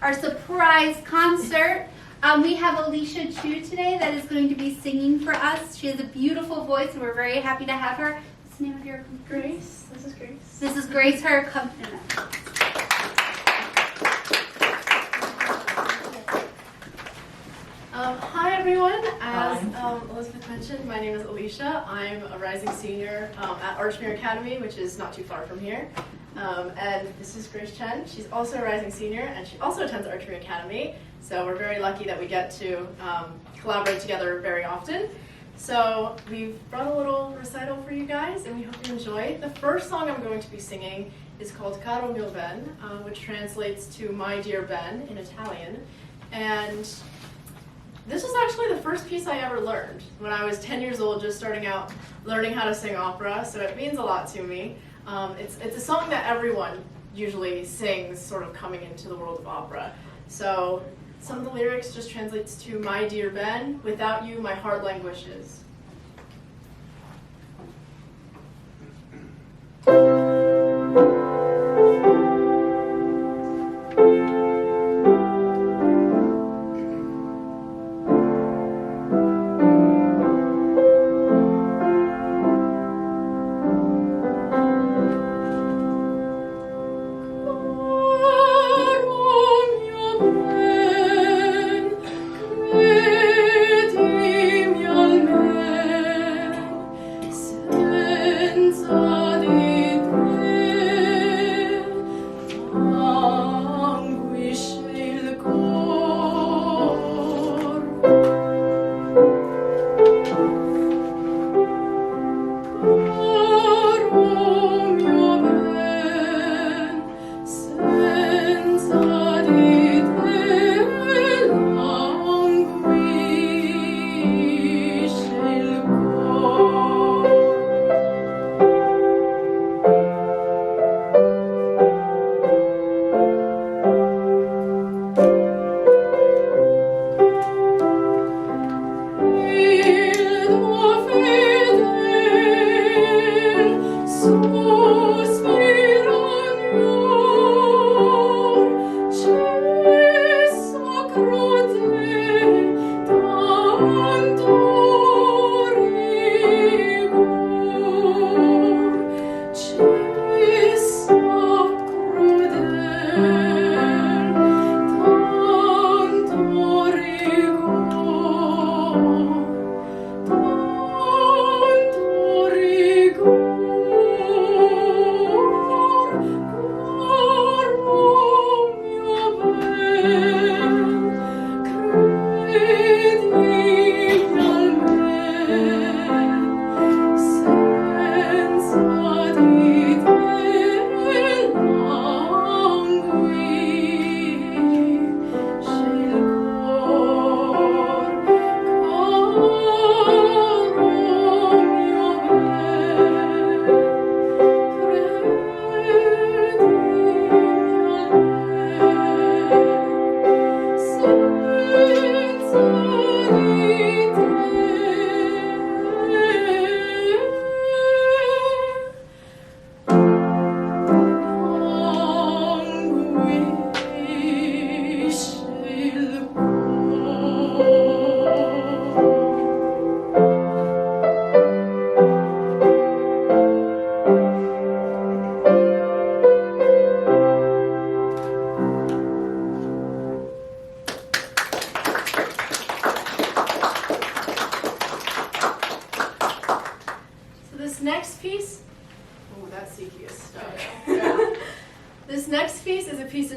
our surprise concert. We have Alicia Chu today that is going to be singing for us. She has a beautiful voice, and we're very happy to have her. What's the name of your Grace? This is Grace. This is Grace, her accompaniment. Hi everyone, as Elizabeth mentioned, my name is Alicia. I'm a rising senior at Archmere Academy, which is not too far from here. And this is Grace Chen. She's also a rising senior, and she also attends Archmere Academy. So we're very lucky that we get to collaborate together very often. So we've brought a little recital for you guys, and we hope you enjoy. The first song I'm going to be singing is called Caro mio ben, which translates to My Dear Ben in Italian. And this was actually the first piece I ever learned when I was 10 years old, just starting out learning how to sing opera, so it means a lot to me. It's a song that everyone usually sings sort of coming into the world of opera. So some of the lyrics just translates to My Dear Ben, without you my heart languishes.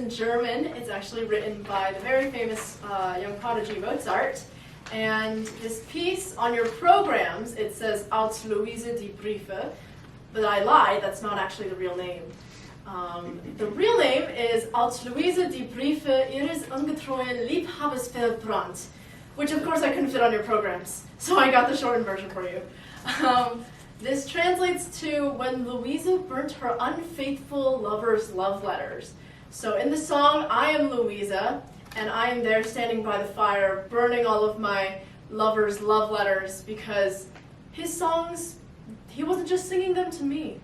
German. It's actually written by the very famous young prodigy Mozart. And this piece on your programs, it says Als Louise die Briefe, but I lied, that's not actually the real name. The real name is Als Louise die Briefe ihres ungetreuen Liebhabers verbrannt, which of course I couldn't fit on your programs, so I got the shortened version for you. This translates to when Louisa burnt her unfaithful lover's love letters. So in the song, I am Louisa, and I am there standing by the fire, burning all of my lover's love letters, because his songs, he wasn't just singing them to me.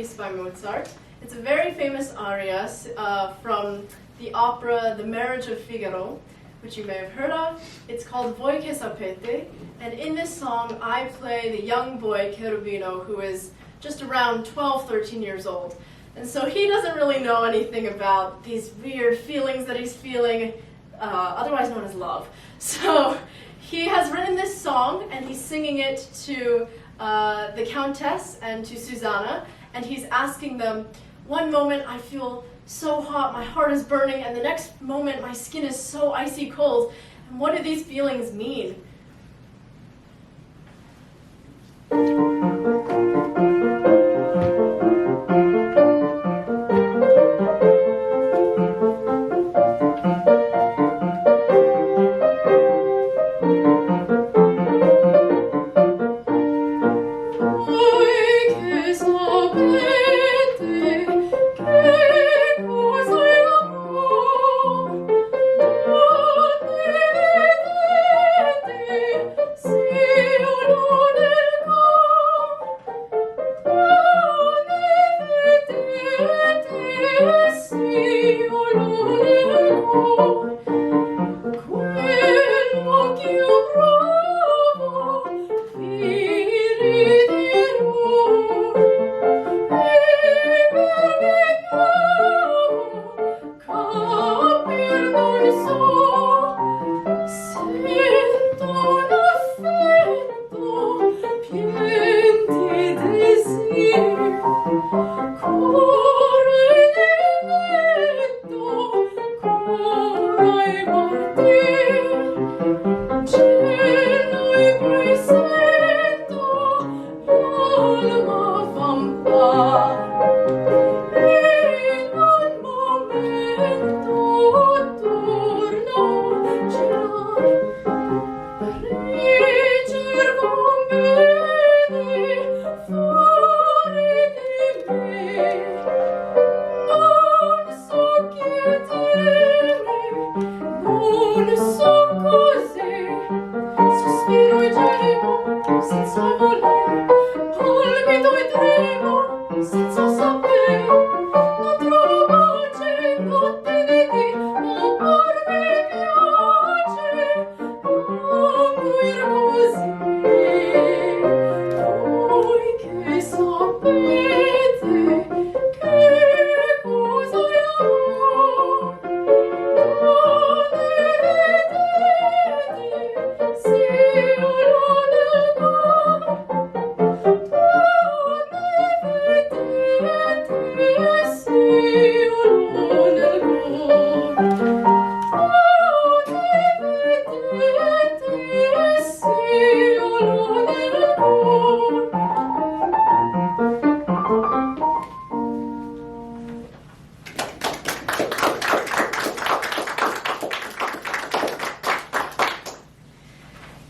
piece by Mozart. It's a very famous aria from the opera The Marriage of Figaro, which you may have heard of. It's called Voi che sapete, and in this song I play the young boy Cherubino, who is just around 12, 13 years old. And so he doesn't really know anything about these weird feelings that he's feeling, otherwise known as love. So he has written this song, and he's singing it to the Countess and to Susanna, and he's asking them, one moment I feel so hot, my heart is burning, and the next moment my skin is so icy cold. And what do these feelings mean?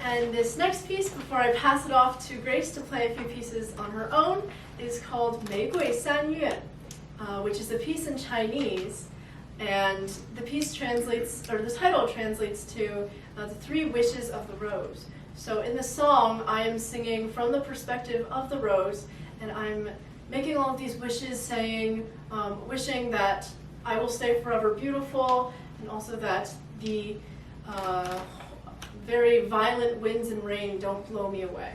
And this next piece, before I pass it off to Grace to play a few pieces on her own, is called 玫瑰三月, which is a piece in Chinese. And the piece translates, or the title translates to the three wishes of the rose. So in the song, I am singing from the perspective of the rose, and I'm making all of these wishes, saying, wishing that I will stay forever beautiful, and also that the very violent winds and rain don't blow me away.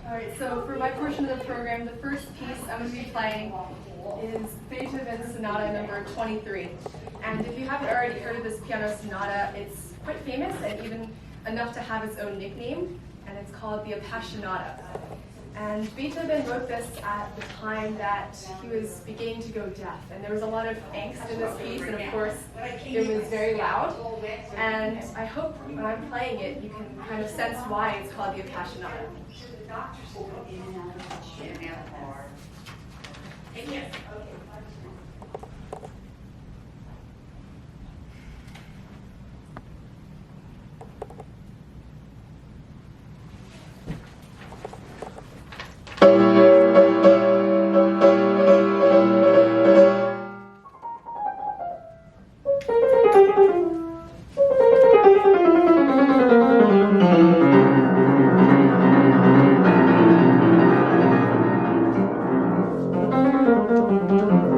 Alright, so for my portion of the program, the first piece I'm going to be playing is Beethoven's Sonata number 23. And if you haven't already heard of this piano sonata, it's quite famous and even enough to have its own nickname, and it's called the Appassionata. And Beethoven wrote this at the time that he was beginning to go deaf, and there was a lot of angst in this piece, and of course it was very loud. And I hope when I'm playing it, you can kind of sense why it's called the Appassionata. Okay.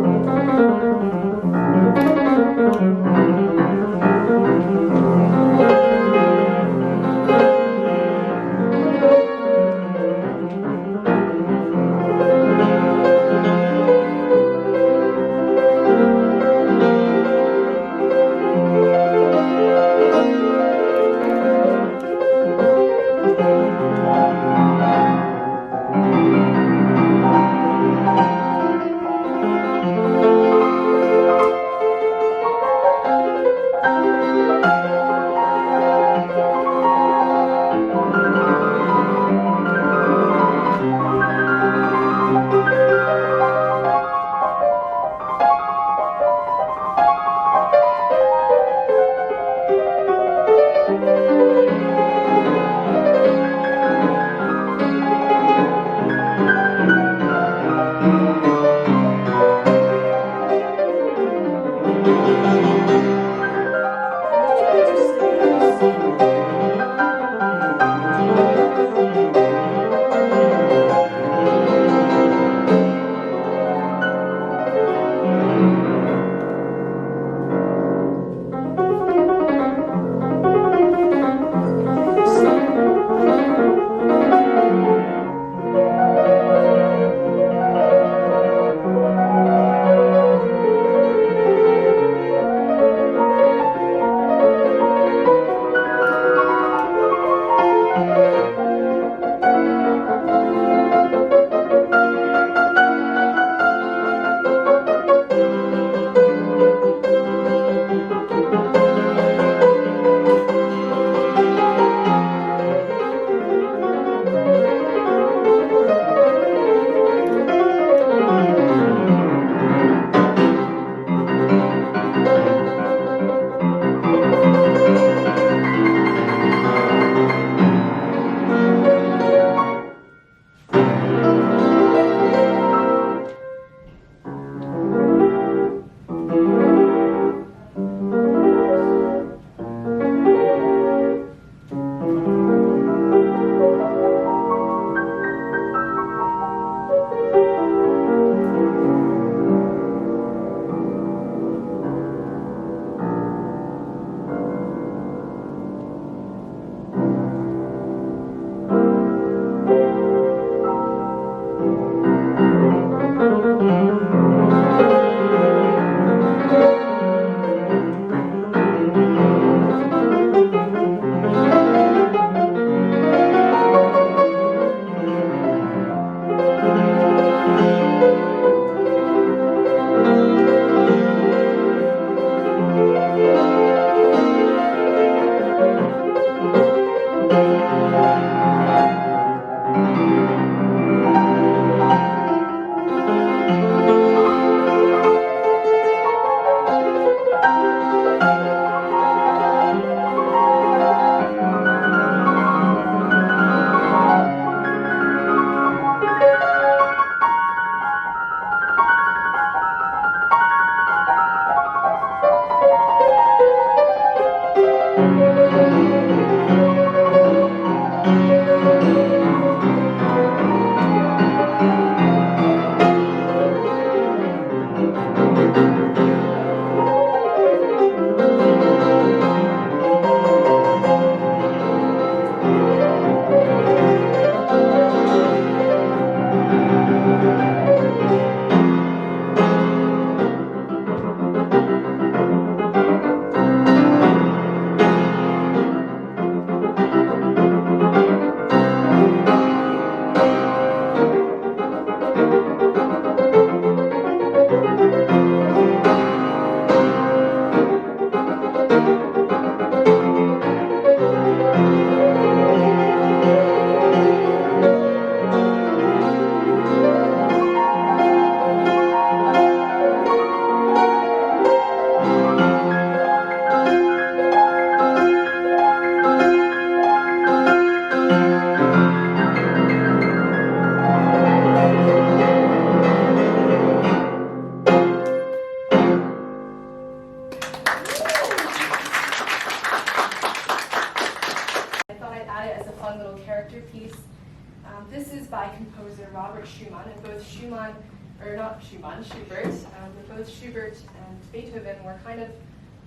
This is by composer Robert Schumann, and both Schubert, but both Schubert and Beethoven were kind of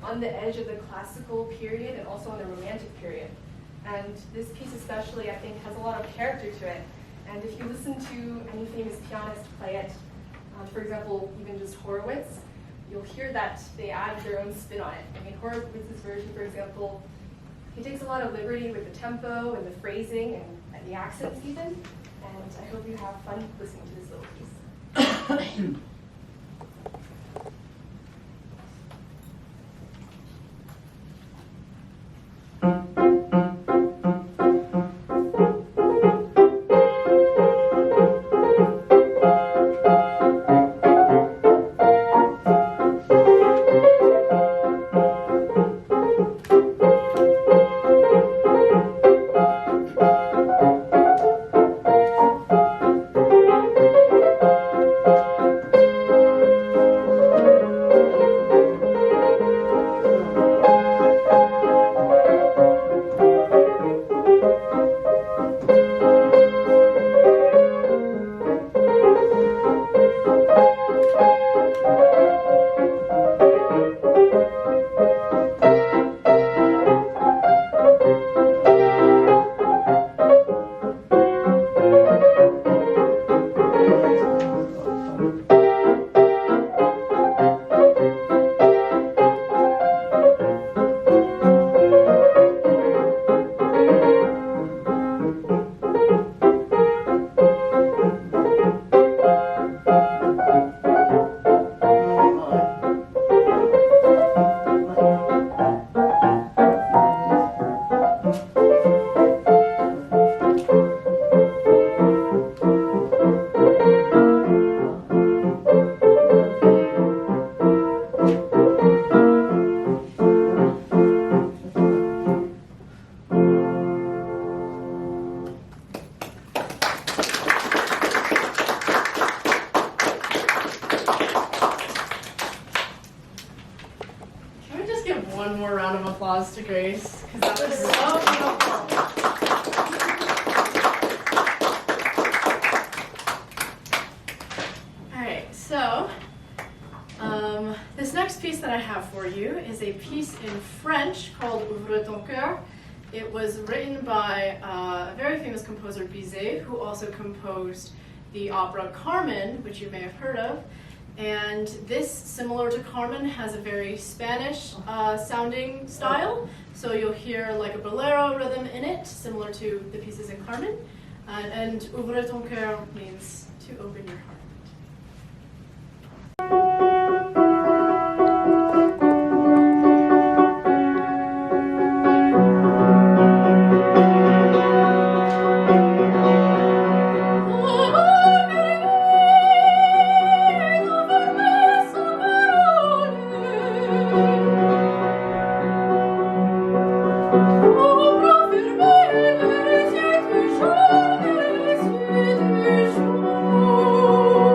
on the edge of the classical period and also on the romantic period. And this piece especially, I think, has a lot of character to it. And if you listen to any famous pianist play it, for example, even just Horowitz, you'll hear that they add their own spin on it. I mean, Horowitz's version, for example, he takes a lot of liberty with the tempo and the phrasing and the accents even. And I hope you have fun listening to this little piece. One more round of applause to Grace, because that was so beautiful. All right, so this next piece that I have for you is a piece in French called Ouvre ton cœur. It was written by a very famous composer, Bizet, who also composed the opera Carmen, which you may have heard of. And this, similar to Carmen, has a very Spanish sounding style. So you'll hear like a bolero rhythm in it, similar to the pieces in Carmen. And Ouvre ton cœur means to open your heart. Oh,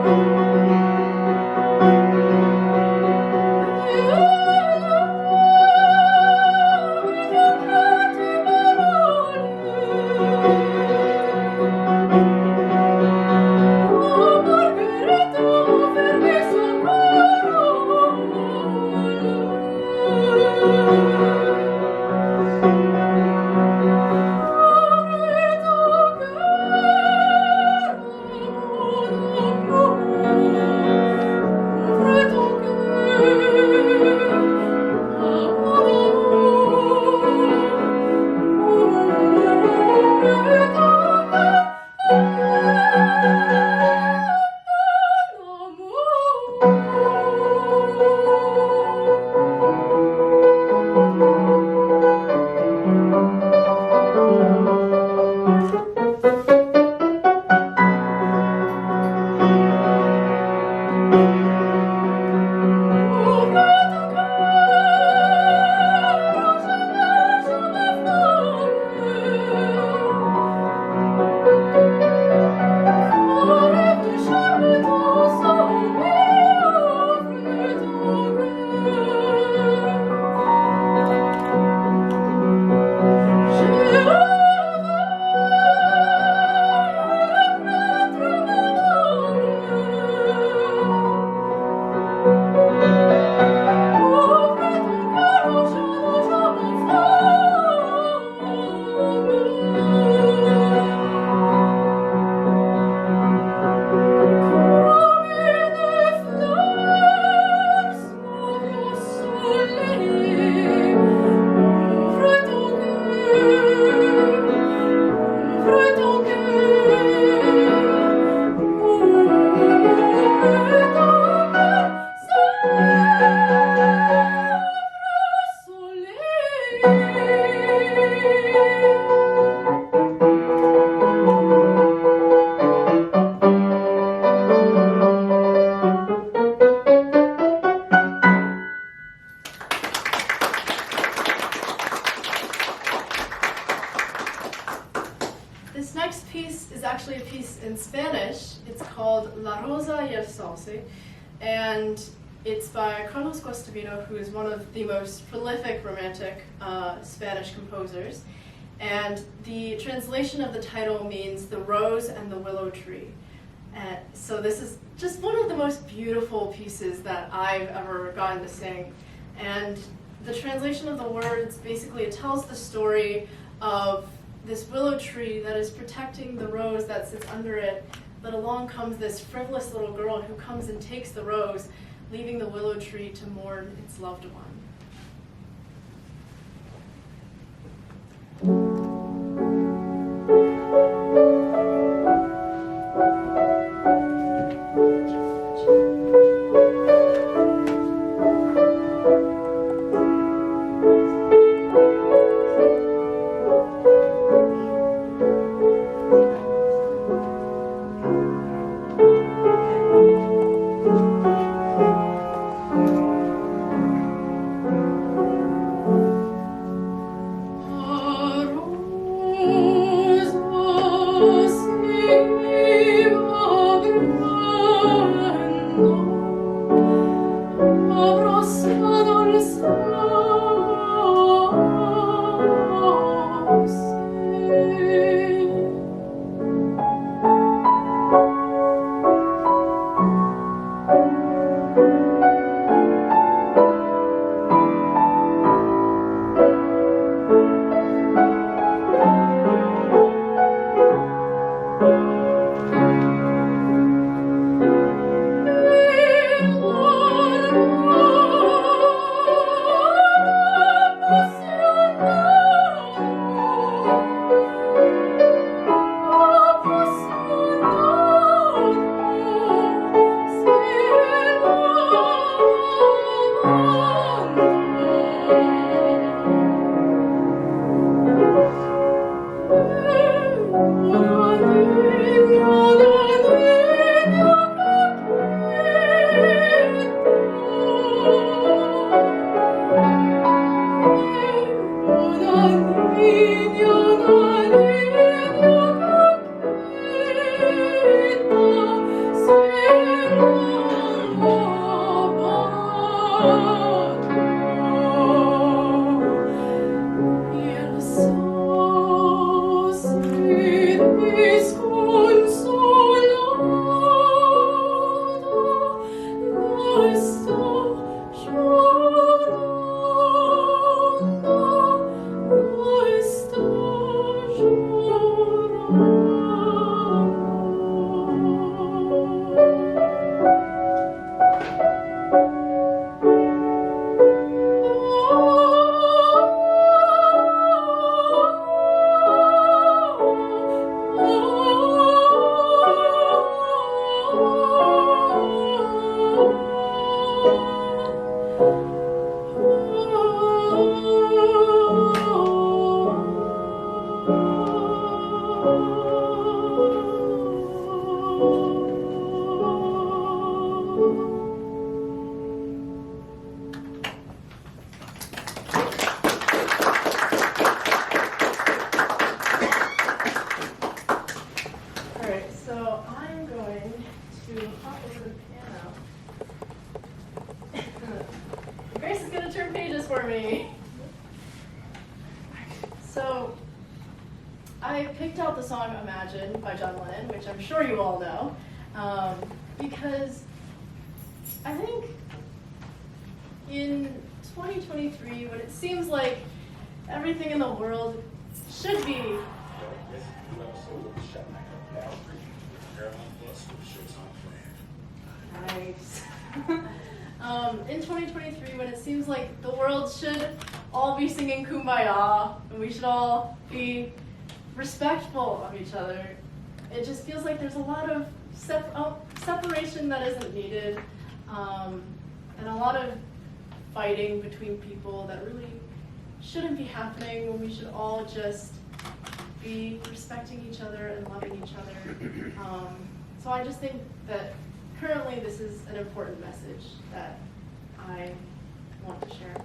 This next piece is actually a piece in Spanish. It's called La Rosa y el Sauce, and it's by Carlos Cherubino, who is one of the most prolific romantic Spanish composers. And the translation of the title means the rose and the willow tree. And so this is just one of the most beautiful pieces that I've ever gotten to sing. And the translation of the words, basically it tells the story of this willow tree that is protecting the rose that sits under it, but along comes this frivolous little girl who comes and takes the rose, leaving the willow tree to mourn its loved one. So I picked out the song Imagine by John Lennon, which I'm sure you all know, because I think in 2023, when it seems like everything in the world should be nice. In 2023, when it seems like the world should all be singing Kumbaya, and we should all be respectful of each other, it just feels like there's a lot of separation that isn't needed, and a lot of fighting between people that really shouldn't be happening, when we should all just be respecting each other and loving each other. So I just think that currently this is an important message that I want to share.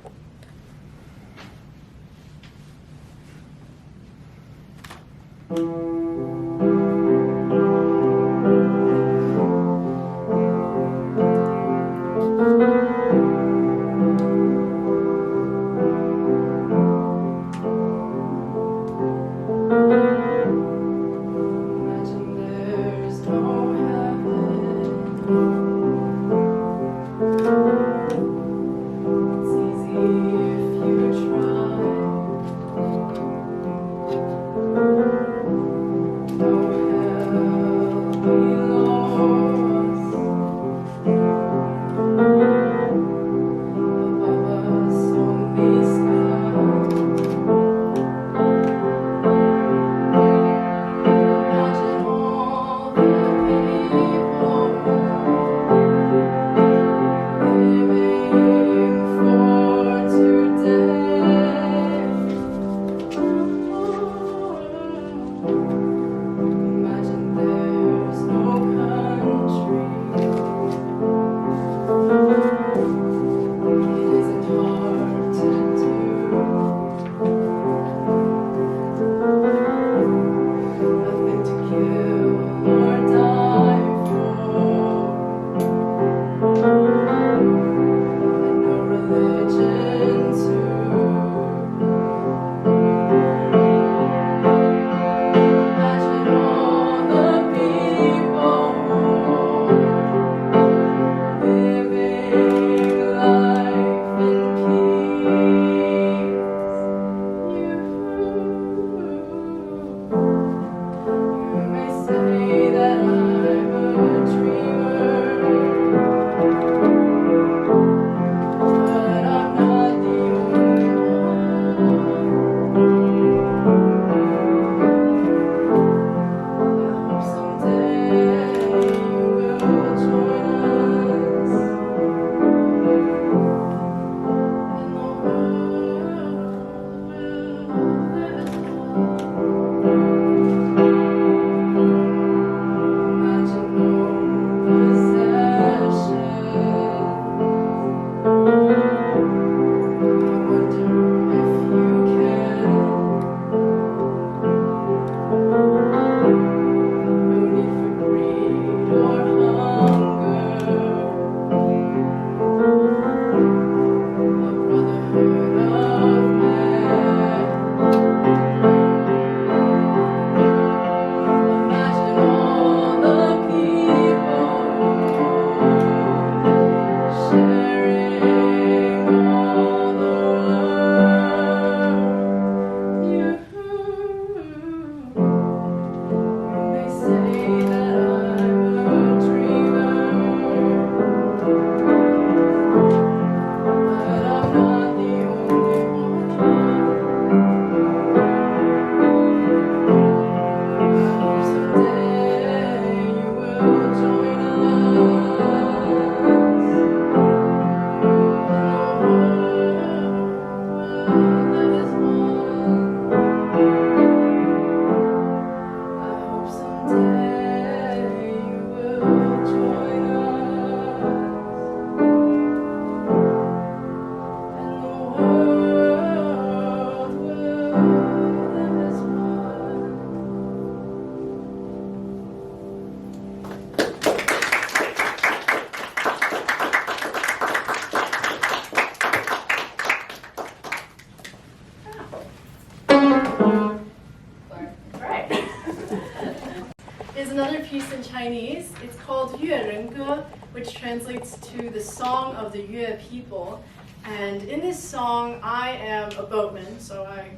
piece in Chinese. It's called Yue Ren Ge, which translates to the Song of the Yue People. And in this song, I am a boatman, so I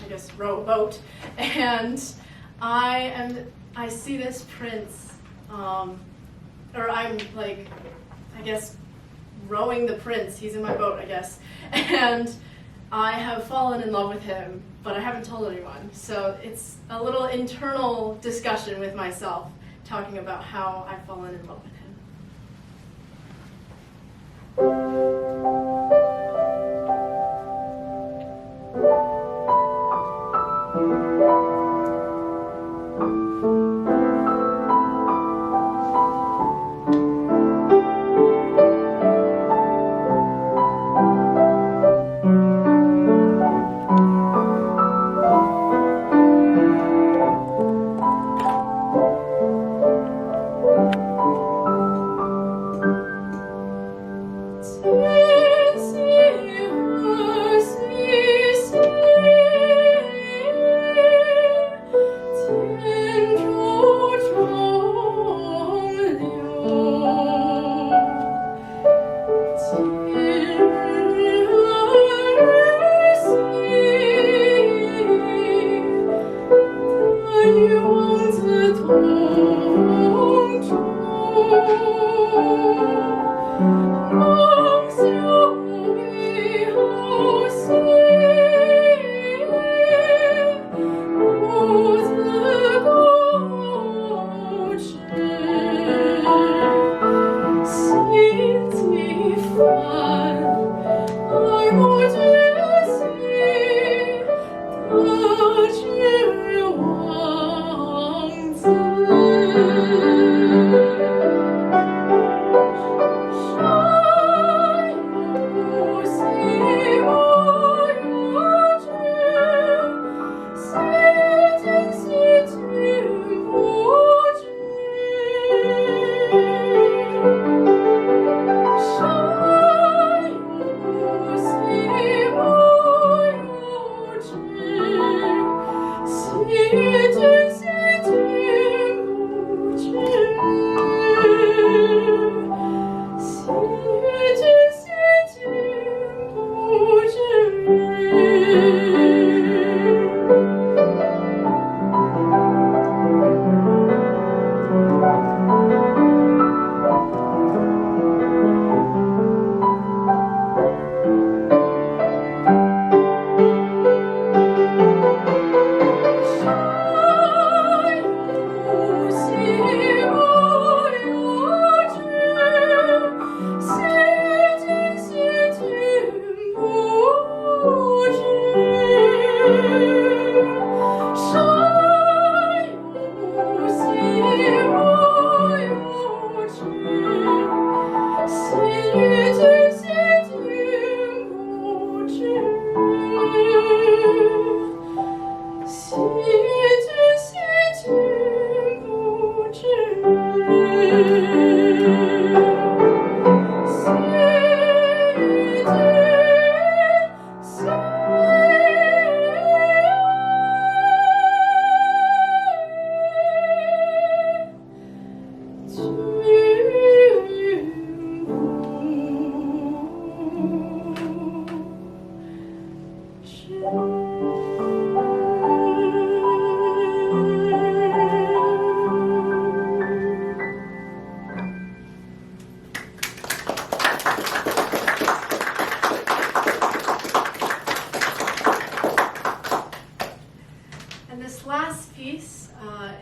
guess row a boat, and I see this prince, or I'm like, I guess, rowing the prince. He's in my boat, I guess, and I have fallen in love with him, but I haven't told anyone. So it's a little internal discussion with myself, talking about how I've fallen in love with him.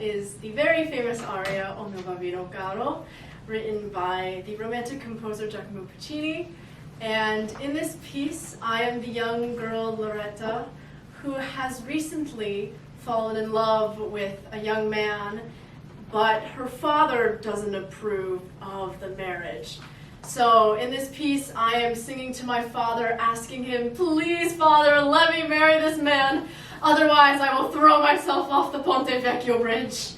Is the very famous aria O mio bambino Caro, written by the romantic composer Giacomo Puccini. And in this piece, I am the young girl Loretta, who has recently fallen in love with a young man, but her father doesn't approve of the marriage. So in this piece, I am singing to my father, asking him, "Please, Father, let me marry this man. Otherwise, I will throw myself off the Ponte Vecchio bridge."